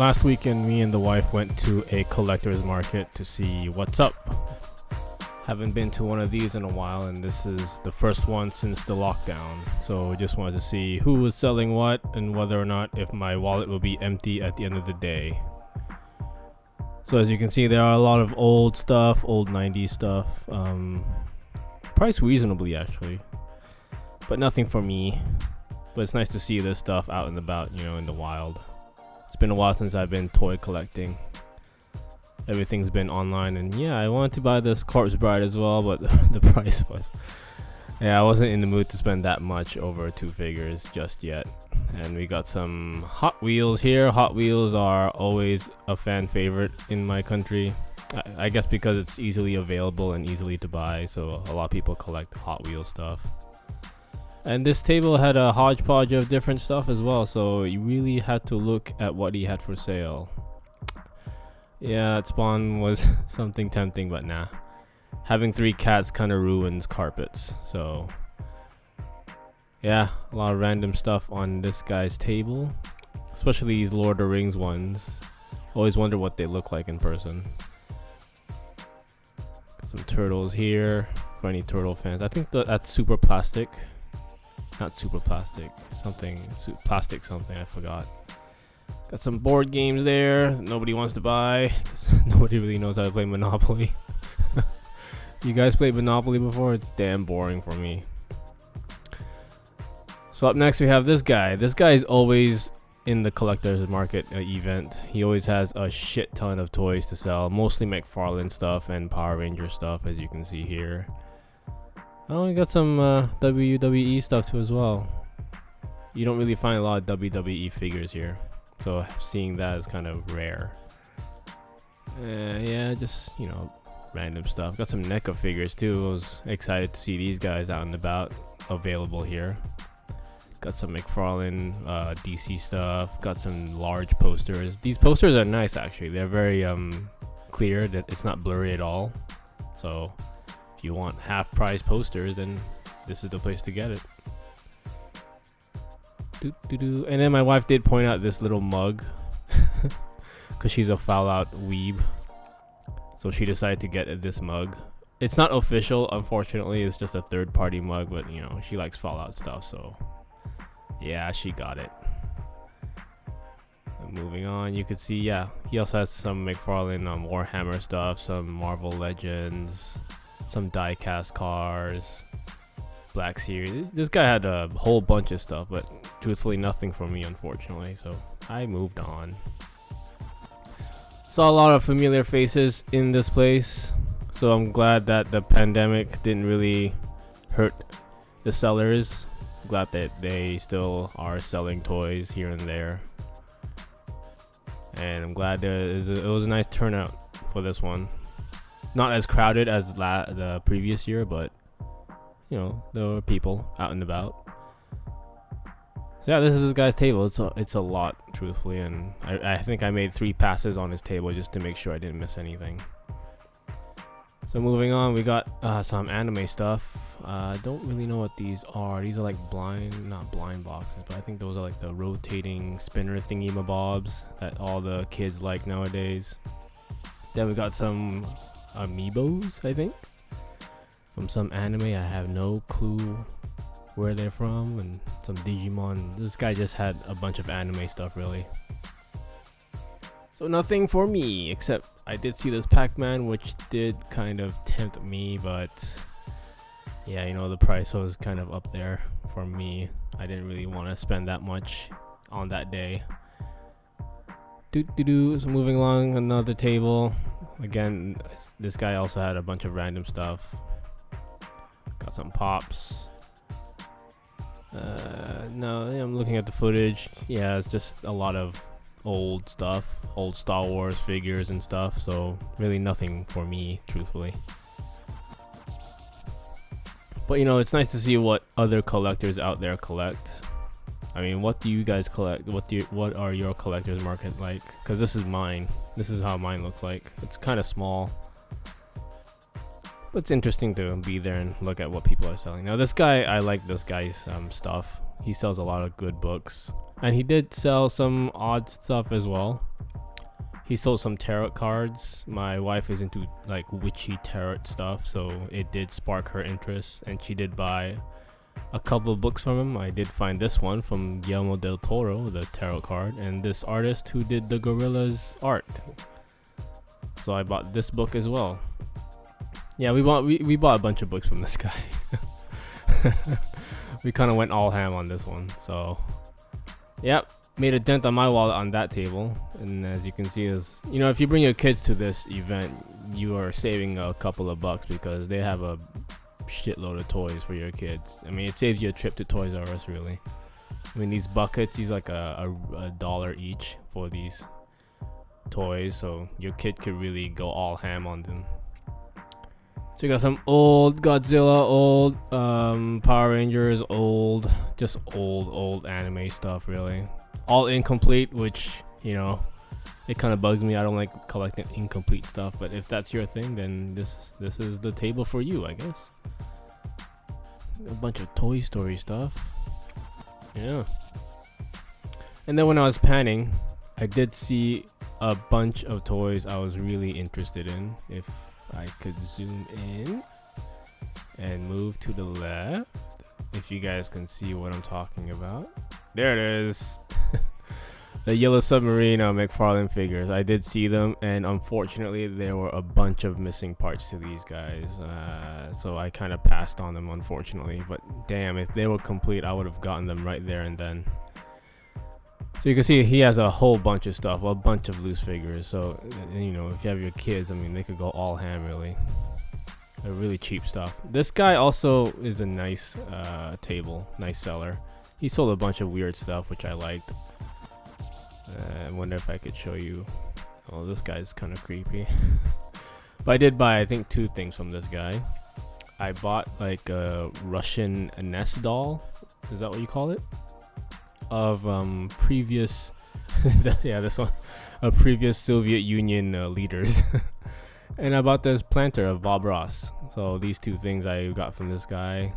last weekend, me and the wife went to a collector's market to see what's up. Haven't been to one of these in a while, and this is the first one since the lockdown. So just wanted to see who was selling what and whether or not if my wallet will be empty at the end of the day. So as you can see, there are a lot of old stuff, old 90s stuff. Priced reasonably actually, but nothing for me. But it's nice to see this stuff out and about, you know, in the wild. It's been a while since I've been toy collecting. Everything's been online, and yeah, I wanted to buy this Corpse Bride as well, but the price was... Yeah, I wasn't in the mood to spend that much over two figures just yet. And we got some Hot Wheels here. Hot Wheels are always a fan favorite in my country. I guess because it's easily available and easily to buy, so a lot of people collect Hot Wheels stuff. And this table had a hodgepodge of different stuff as well, so you really had to look at what he had for sale. Yeah, Spawn was something tempting, but nah. Having 3 cats kind of ruins carpets, so... Yeah, a lot of random stuff on this guy's table. Especially these Lord of the Rings ones. Always wonder what they look like in person. Got some turtles here for any turtle fans. I think that's Super Plastic. Not Super Plastic. Something. Plastic something, I forgot. Got some board games there. Nobody wants to buy. Nobody really knows how to play Monopoly. You guys played Monopoly before? It's damn boring for me. So up next we have this guy. This guy is always in the collector's market event. He always has a shit ton of toys to sell. Mostly McFarlane stuff and Power Ranger stuff, as you can see here. Oh, we got some WWE stuff too as well. You don't really find a lot of WWE figures here, so seeing that is kind of rare. Yeah, just, you know, random stuff. Got some NECA figures too. I was excited to see these guys out and about available here. Got some McFarlane DC stuff. Got some large posters. These posters are nice actually. They're very clear. That it's not blurry at all. So if you want half price posters, then this is the place to get it. And then my wife did point out this little mug because she's a Fallout weeb. So she decided to get this mug. It's not official, unfortunately. It's just a third-party mug, but you know, she likes Fallout stuff, so yeah, she got it. And moving on, you could see, yeah, he also has some McFarlane Warhammer stuff, some Marvel Legends, some die-cast cars, Black Series. This guy had a whole bunch of stuff, but truthfully nothing for me, unfortunately, so I moved on. Saw a lot of familiar faces in this place, so I'm glad that the pandemic didn't really hurt the sellers. Glad that they still are selling toys here and there, and I'm glad it was a nice turnout for this one. Not as crowded as the previous year, but you know, there were people out and about. So yeah, this is this guy's table. It's a lot, truthfully, and I think I made 3 passes on his table just to make sure I didn't miss anything. So moving on, we got some anime stuff. Don't really know what these are. These are like not blind boxes, but I think those are like the rotating spinner thingy mabobs that all the kids like nowadays. Then we got some amiibos, I think, from some anime. I have no clue where they're from, and some Digimon. This guy just had a bunch of anime stuff, really. So nothing for me, except I did see this Pac-Man, which did kind of tempt me, but yeah, you know, the price was kind of up there for me. I didn't really want to spend that much on that day. So moving along, another table. Again, this guy also had a bunch of random stuff. Got some pops. No, I'm looking at the footage. Yeah, it's just a lot of old stuff, old Star Wars figures and stuff, so really nothing for me, truthfully. But you know, it's nice to see what other collectors out there collect. I mean, what do you guys collect? What are your collectors market like? Because this is mine. This is how mine looks like. It's kind of small, but it's interesting to be there and look at what people are selling. Now this guy, I like this guy's stuff. He sells a lot of good books, and he did sell some odd stuff as well. he sold some tarot cards. My wife is into like witchy tarot stuff, so it did spark her interest, and she did buy a couple of books from him. I did find this one from Guillermo del Toro, the tarot card, and this artist who did the gorillas art. So I bought this book as well. Yeah, we bought a bunch of books from this guy. We kind of went all ham on this one. So, yep, made a dent on my wallet on that table. And as you can see, is if you bring your kids to this event, you are saving a couple of bucks because they have a shitload of toys for your kids. I mean, it saves you a trip to Toys R Us, really. I mean, these buckets, these like a $1 each for these toys, so your kid could really go all ham on them. So you got some old Godzilla, old Power Rangers, old anime stuff, really. All incomplete, which, it kind of bugs me. I don't like collecting incomplete stuff, but if that's your thing, then this is the table for you, I guess. A bunch of Toy Story stuff. Yeah. And then when I was panning, I did see a bunch of toys I was really interested in. If I could zoom in and move to the left, if you guys can see what I'm talking about. There it is. The Yellow Submarine McFarlane figures. I did see them, and unfortunately there were a bunch of missing parts to these guys, so I kind of passed on them, unfortunately. But damn, if they were complete, I would have gotten them right there and then. So you can see he has a whole bunch of stuff, a bunch of loose figures. So, if you have your kids, I mean, they could go all ham, really. They're really cheap stuff. This guy also is a nice nice seller. He sold a bunch of weird stuff, which I liked. I wonder if I could show you. Oh, this guy's kind of creepy. But I did buy, I think, 2 things from this guy. I bought like a Russian nest doll. Is that what you call it? Of previous this one, previous Soviet Union leaders. And I bought this planter of Bob Ross. So these 2 things I got from this guy,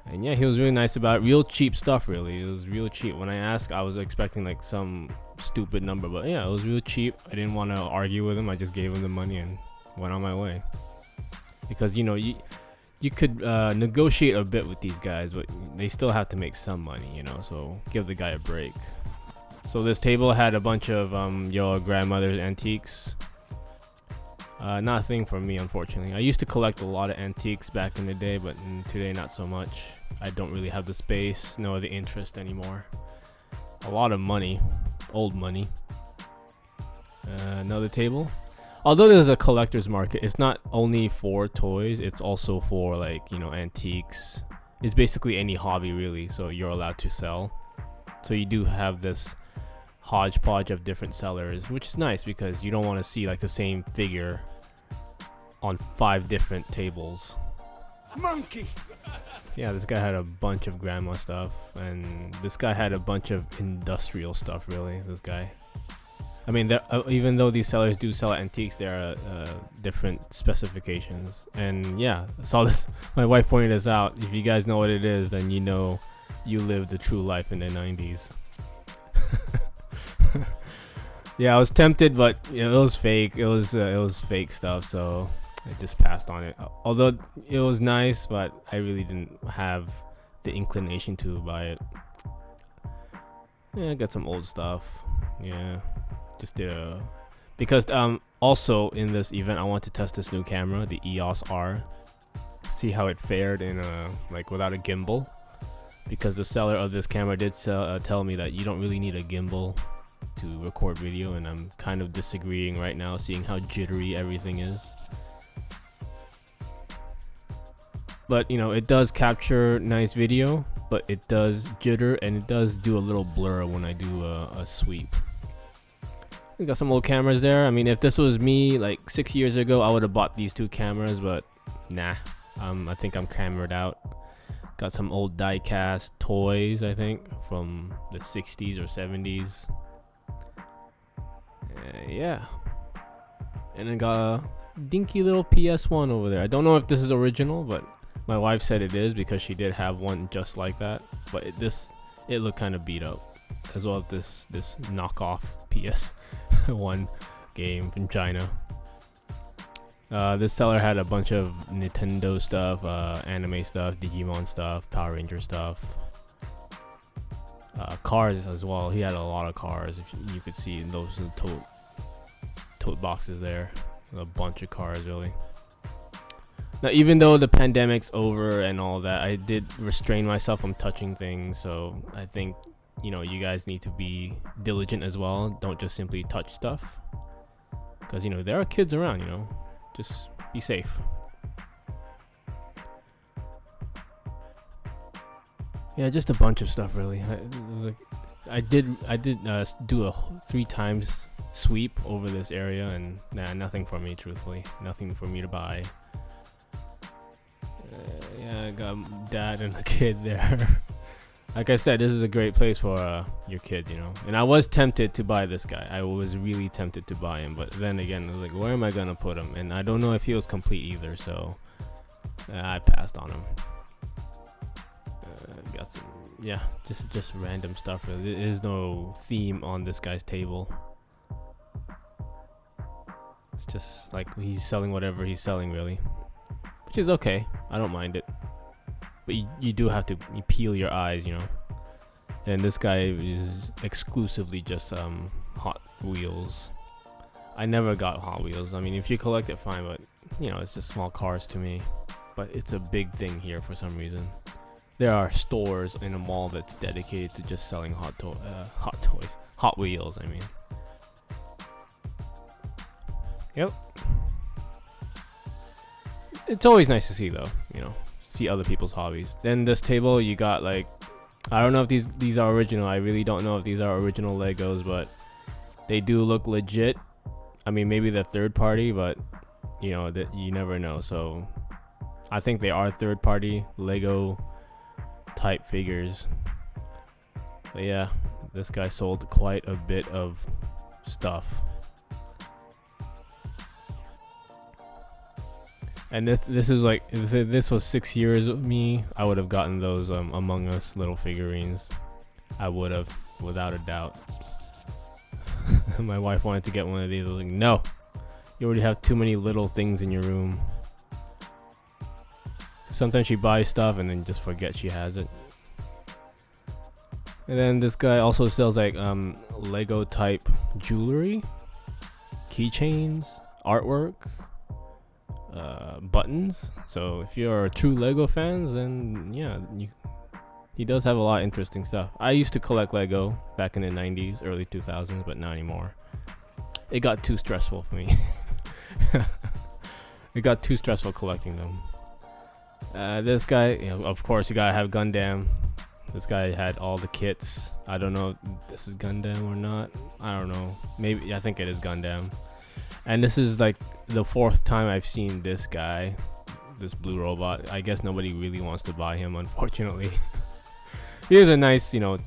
and yeah, he was really nice about it. Real cheap stuff, really. It was real cheap. When I asked, I was expecting like some stupid number, but yeah, it was real cheap. I didn't want to argue with him. I just gave him the money and went on my way, because you could negotiate a bit with these guys, but they still have to make some money, so give the guy a break. So this table had a bunch of your grandmother's antiques. Not a thing for me, unfortunately. I used to collect a lot of antiques back in the day, but today not so much. I don't really have the space nor the interest anymore. A lot of money, old money. Another table. Although there's a collector's market, it's not only for toys, it's also for antiques. It's basically any hobby, really, so you're allowed to sell. So you do have this hodgepodge of different sellers, which is nice because you don't want to see like the same figure on 5 different tables. Monkey! Yeah, this guy had a bunch of grandma stuff, and this guy had a bunch of industrial stuff, really, this guy. I mean, even though these sellers do sell antiques, there are different specifications. And yeah, I saw this. My wife pointed this out. If you guys know what it is, then you know you lived the true life in the 90s. Yeah, I was tempted, but it was fake. It was fake stuff, so I just passed on it. Although it was nice, but I really didn't have the inclination to buy it. Yeah, I got some old stuff. Yeah. Just because also in this event I want to test this new camera, the EOS R, see how it fared in like without a gimbal, because the seller of this camera did tell me that you don't really need a gimbal to record video, and I'm kind of disagreeing right now, seeing how jittery everything is. But it does capture nice video, but it does jitter, and it does do a little blur when I do a sweep. We got some old cameras there. I mean, if this was me like 6 years ago, I would have bought these 2 cameras, but nah. I think I'm cameraed out. Got some old die-cast toys, I think, from the 60s or 70s. Yeah. And I got a dinky little PS1 over there. I don't know if this is original, but my wife said it is because she did have one just like that. But it looked kind of beat up, as well as this knockoff PS1 game from China. This seller had a bunch of Nintendo stuff, anime stuff, Digimon stuff, Power Ranger stuff, cars as well. He had a lot of cars. If you could see those tote boxes there, a bunch of cars really. Now, even though the pandemic's over and all that, I did restrain myself from touching things. So I think, you know, you guys need to be diligent as well. Don't just simply touch stuff, because, you know, there are kids around, you know. Just be safe. Yeah, just a bunch of stuff really. I did do a 3 times sweep over this area, and nothing for me, truthfully. Nothing for me to buy. Yeah, I got dad and a kid there. Like I said, this is a great place for your kid, you know. And I was tempted to buy this guy. I was really tempted to buy him, but then again, I was like, where am I gonna put him? And I don't know if he was complete either, so I passed on him. Got some, yeah, just random stuff. There is no theme on this guy's table. It's just like he's selling whatever he's selling, really, which is okay. I don't mind it. But you do have to peel your eyes, you know. And this guy is exclusively just Hot Wheels. I never got Hot Wheels. I mean, if you collect it, fine, but you know, it's just small cars to me. But it's a big thing here for some reason. There are stores in a mall that's dedicated to just selling Hot Wheels. I mean, yep. It's always nice to see, though, you know. See other people's hobbies. Then this table, you got like, I don't know if these are original. I really don't know if these are original Legos, but they do look legit. I mean, maybe they're third party, but you know that you never know. So I think they are third party Lego type figures. But yeah, this guy sold quite a bit of stuff. And this is like, if this was 6 years of me, I would have gotten those Among Us little figurines. I would have, without a doubt. My wife wanted to get one of these. I was like, no, you already have too many little things in your room. Sometimes she buys stuff and then just forgets she has it. And then this guy also sells like Lego type jewelry, keychains, artwork, buttons. So if you're true Lego fans, then yeah, he does have a lot of interesting stuff. I used to collect Lego back in the 90s, early 2000s, but not anymore. It got too stressful for me. It got too stressful collecting them. This guy, you know, of course, you gotta have Gundam. This guy had all the kits. I don't know if this is Gundam or not. I don't know. Maybe, I think it is Gundam. And this is like the 4th time I've seen this guy, this blue robot. I guess nobody really wants to buy him, unfortunately. He is a nice, you know,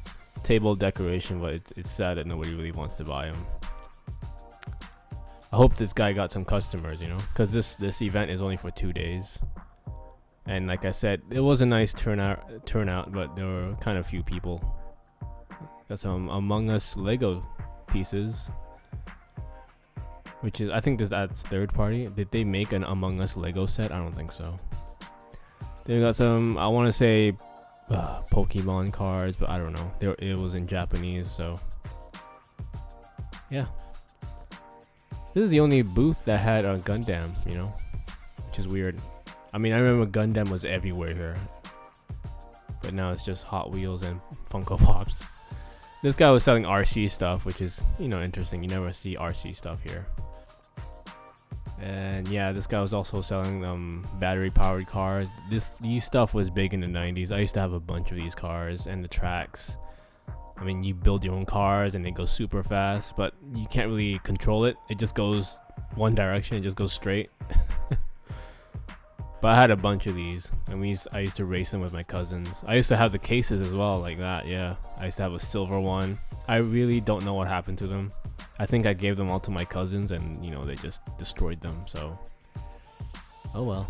table decoration, but it's sad that nobody really wants to buy him. I hope this guy got some customers, you know, because this event is only for 2 days. And like I said, it was a nice turnout, but there were kind of few people. Got some Among Us Lego pieces, which is, I think that's third party. Did they make an Among Us Lego set? I don't think so. They got some, I want to say Pokemon cards, but I don't know. It was in Japanese, so yeah. This is the only booth that had a Gundam, you know, which is weird. I mean, I remember Gundam was everywhere here, but now it's just Hot Wheels and Funko Pops. This guy was selling RC stuff, which is, you know, interesting. You never see RC stuff here. And yeah, this guy was also selling battery powered cars. These stuff was big in the 90s. I used to have a bunch of these cars and the tracks. I mean, you build your own cars and they go super fast, but you can't really control it. It just goes one direction. It just goes straight. But I had a bunch of these, and I used to race them with my cousins. I used to have the cases as well, like that. Yeah, I used to have a silver one. I really don't know what happened to them. I think I gave them all to my cousins, and you know, they just destroyed them. So, oh well.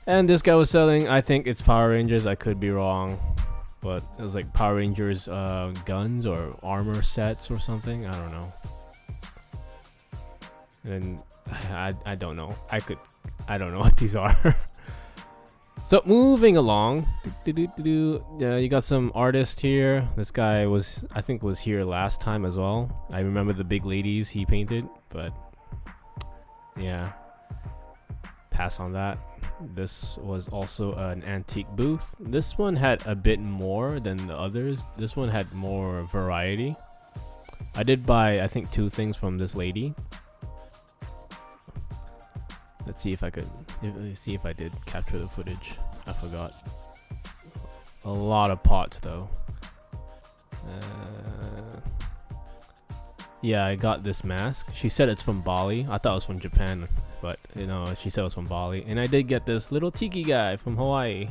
And this guy was selling, I think it's Power Rangers. I could be wrong, but it was like Power Rangers guns or armor sets or something. I don't know. And I don't know. I don't know what these are. So moving along, you got some artists here. This guy I think was here last time as well. I remember the big ladies he painted, but yeah, pass on that. This was also an antique booth. This one had a bit more than the others. This one had more variety. I did buy, I think, 2 things from this lady. Let's see if I did capture the footage. I forgot. A lot of pots though. Yeah, I got this mask. She said it's from Bali. I thought it was from Japan, but you know, she said it was from Bali. And I did get this little tiki guy from Hawaii.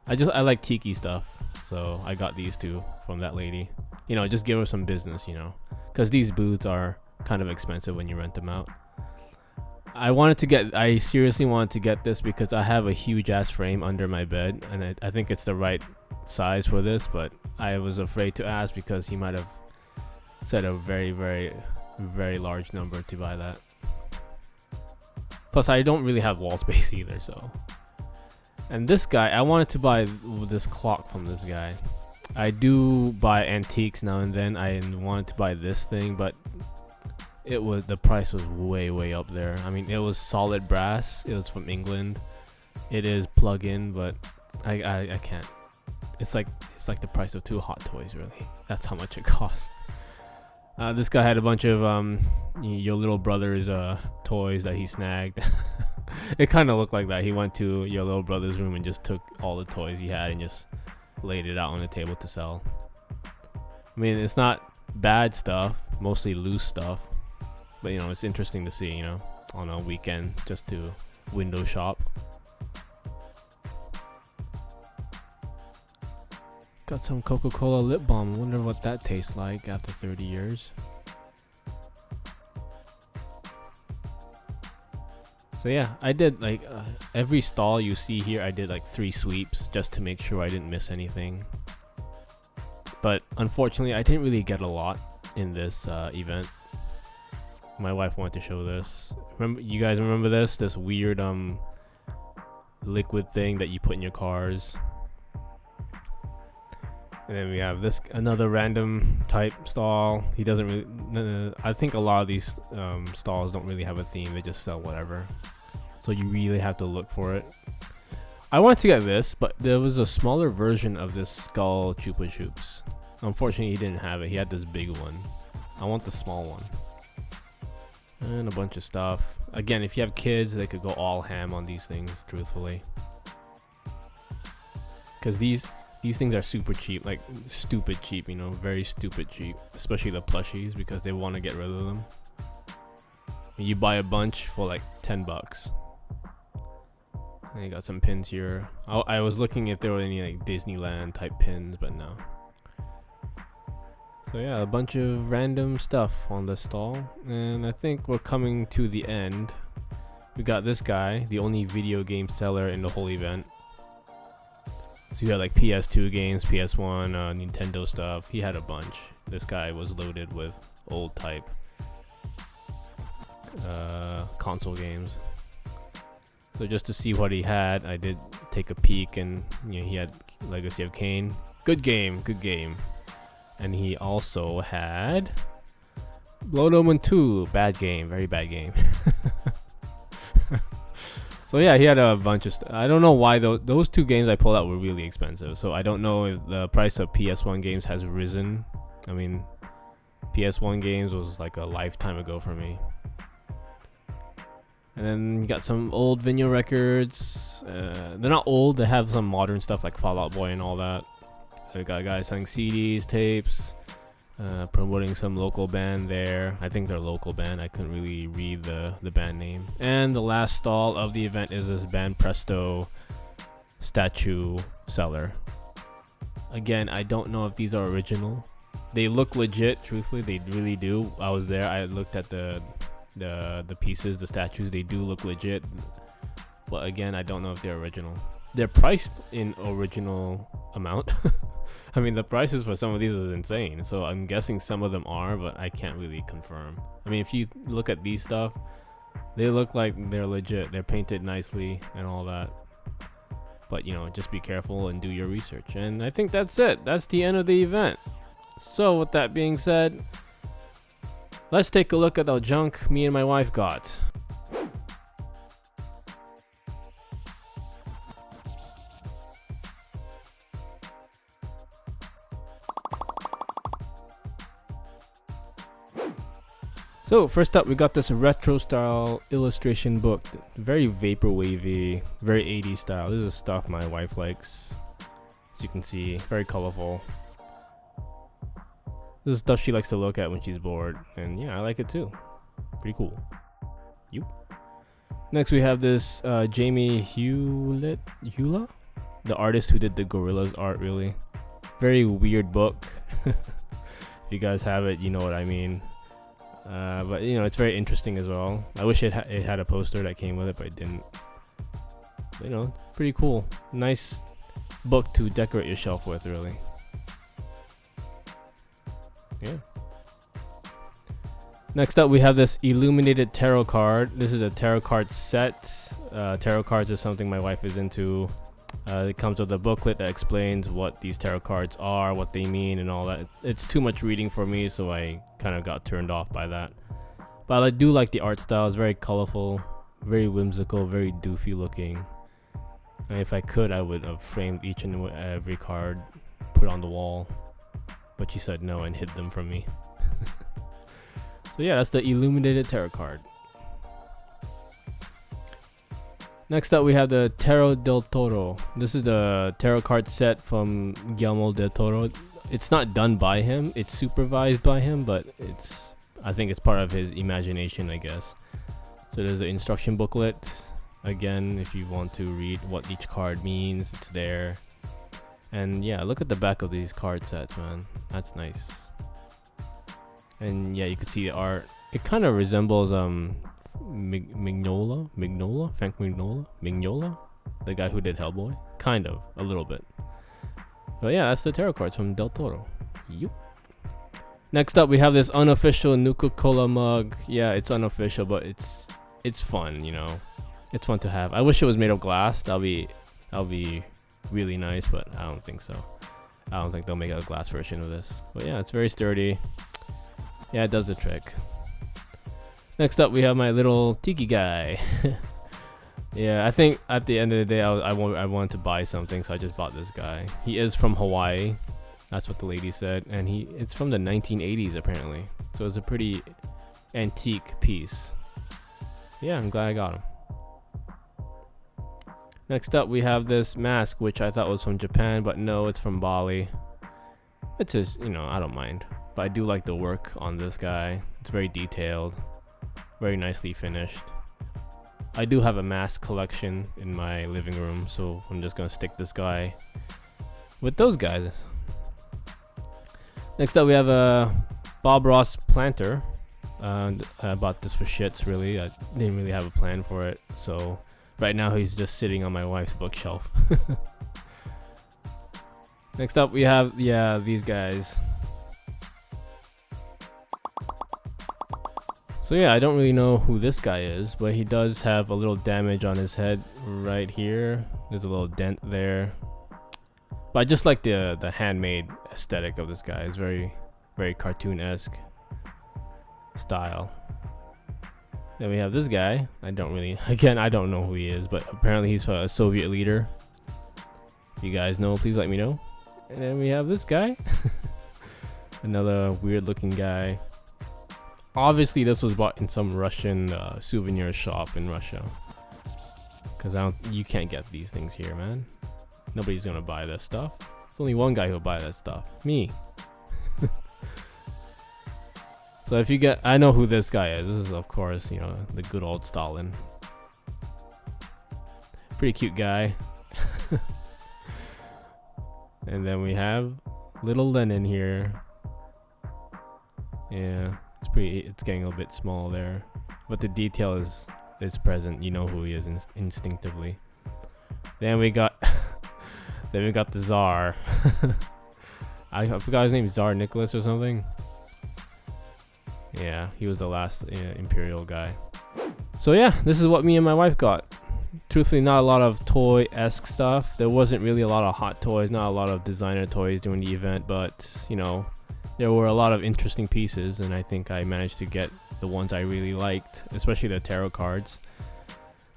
I like tiki stuff, so I got these 2 from that lady. You know, just give her some business, you know, because these booths are kind of expensive when you rent them out. I seriously wanted to get this because I have a huge ass frame under my bed, and I think it's the right size for this, but I was afraid to ask because he might have said a very, very, very large number to buy that. Plus, I don't really have wall space either, so. And this guy, I wanted to buy this clock from this guy. I do buy antiques now and then. I wanted to buy this thing, but the price was way up there. I mean, it was solid brass. It was from England. It is plug-in, but I can't. It's like the price of 2 Hot Toys, really. That's how much it cost. This guy had a bunch of your little brother's toys that he snagged. It kind of looked like that. He went to your little brother's room and just took all the toys he had and just laid it out on the table to sell. I mean, it's not bad stuff, mostly loose stuff, but you know, it's interesting to see, you know, on a weekend just to window shop. Got some Coca-Cola lip balm. Wonder what that tastes like after 30 years. So yeah, I did like every stall you see here, I did like 3 sweeps just to make sure I didn't miss anything. But unfortunately, I didn't really get a lot in this event. My wife wanted to show this. You guys remember this? This weird liquid thing that you put in your cars. And then we have this another random type stall. He doesn't really. I think a lot of these stalls don't really have a theme. They just sell whatever. So you really have to look for it. I wanted to get this, but there was a smaller version of this skull Chupa Chups. Unfortunately, he didn't have it. He had this big one. I want the small one. And a bunch of stuff. Again, if you have kids, they could go all ham on these things, truthfully. Because these things are super cheap, like stupid cheap, you know, very stupid cheap. Especially the plushies, because they want to get rid of them. And you buy a bunch for like $10. And you got some pins here. I was looking if there were any like Disneyland type pins, but no. So yeah, a bunch of random stuff on the stall. And I think we're coming to the end. We got this guy, the only video game seller in the whole event. So you had like PS2 games, PS1, Nintendo stuff. He had a bunch. This guy was loaded with old type console games. So just to see what he had, I did take a peek, and you know, he had Legacy of Kain. Good game, good game. And he also had Blood Omen 2. Bad game, very bad game. So yeah, he had a bunch of stuff. I don't know why those 2 games I pulled out were really expensive. So I don't know if the price of PS1 games has risen. I mean, PS1 games was like a lifetime ago for me. And then you got some old vinyl records. They're not old. They have some modern stuff like Fall Out Boy and all that. We got guys selling CDs, tapes, promoting some local band there. I think they're a local band. I couldn't really read the band name. And the last stall of the event is this Band Presto statue seller. Again, I don't know if these are original. They look legit, truthfully. They really do. I was there. I looked at the pieces, the statues. They do look legit. But again, I don't know if they're original. They're priced in original amount. I mean, the prices for some of these is insane. So I'm guessing some of them are, but I can't really confirm. I mean, if you look at these stuff, they look like they're legit. They're painted nicely and all that. But, you know, just be careful and do your research. And I think that's it. That's the end of the event. So with that being said, let's take a look at the junk me and my wife got. So first up, we got this retro style illustration book, very vaporwavy, very 80s style. This is stuff my wife likes, as you can see, very colorful. This is stuff she likes to look at when she's bored, and yeah, I like it too. Pretty cool. You. Next, we have this Jamie Hewlett, the artist who did the Gorillaz art. Really, very weird book. If you guys have it, you know what I mean. But you know, it's very interesting as well. I wish it had a poster that came with it, but it didn't. But, you know, pretty cool. Nice book to decorate your shelf with, really. Yeah. Next up, we have this illuminated tarot card. This is a tarot card set. Tarot cards is something my wife is into. It comes with a booklet that explains what these tarot cards are, what they mean, and all that. It's too much reading for me, so I kind of got turned off by that. But I do like the art style. It's very colorful, very whimsical, very doofy looking. And if I could, I would have framed each and every card, put it on the wall. But she said no and hid them from me. So yeah, that's the illuminated tarot card. Next up, we have the Tarot del Toro. This is the tarot card set from Guillermo del Toro. It's not done by him, it's supervised by him, but I think it's part of his imagination, I guess. So there's an instruction booklet. Again, if you want to read what each card means, it's there. And yeah, look at the back of these card sets, man. That's nice. And yeah, you can see the art. It kind of resembles Frank Mignola, the guy who did Hellboy. Kind of, a little bit. But yeah, that's the tarot cards from Del Toro. Yup. Next up, we have this unofficial Nuka-Cola mug. Yeah, it's unofficial, but it's fun, you know. It's fun to have. I wish it was made of glass. That'll be really nice, but I don't think so. I don't think they'll make a glass version of this. But yeah, it's very sturdy. Yeah, it does the trick. Next up, we have my little tiki guy. Yeah, I think at the end of the day, I wanted to buy something, so I just bought this guy. He is from Hawaii. That's what the lady said. And it's from the 1980s, apparently. So it's a pretty antique piece. Yeah, I'm glad I got him. Next up, we have this mask, which I thought was from Japan, but no, it's from Bali. It's just, you know, I don't mind. But I do like the work on this guy. It's very detailed. Very nicely finished. I do have a mask collection in my living room, so I'm just gonna stick this guy with those guys. Next up, we have a Bob Ross planter. I bought this for shits, really. I didn't really have a plan for it, so right now he's just sitting on my wife's bookshelf. Next up, we have these guys. So yeah, I don't really know who this guy is, but he does have a little damage on his head right here. There's a little dent there. But I just like the handmade aesthetic of this guy. It's very, very cartoon-esque style. Then we have this guy. I don't know who he is, but apparently he's a Soviet leader. If you guys know, please let me know. And then we have this guy. Another weird-looking guy. Obviously, this was bought in some Russian souvenir shop in Russia. Because you can't get these things here, man. Nobody's gonna buy this stuff. There's only one guy who'll buy that stuff. Me. So if you I know who this guy is. This is, of course, you know, the good old Stalin. Pretty cute guy. And then we have little Lenin here. Yeah. It's getting a little bit small there, but the detail is present. You know who he is instinctively. Then we got the Tsar. I forgot his name, Tsar Nicholas or something. Yeah, he was the last Imperial guy. So yeah, this is what me and my wife got. Truthfully, not a lot of toy-esque stuff. There wasn't really a lot of hot toys, not a lot of designer toys during the event, but you know, there were a lot of interesting pieces, and I think I managed to get the ones I really liked, especially the tarot cards.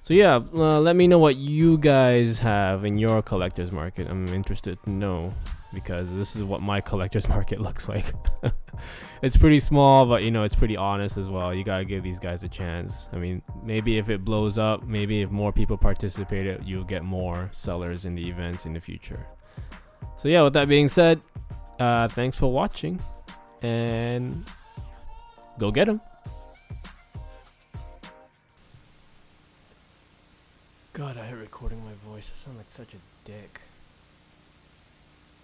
So yeah, let me know what you guys have in your collector's market. I'm interested to know, because this is what my collector's market looks like. It's pretty small, but you know, it's pretty honest as well. You gotta give these guys a chance. I mean, maybe if it blows up, maybe if more people participate, you'll get more sellers in the events in the future. So yeah, with that being said, thanks for watching, and go get them. God, I hate recording my voice. I sound like such a dick.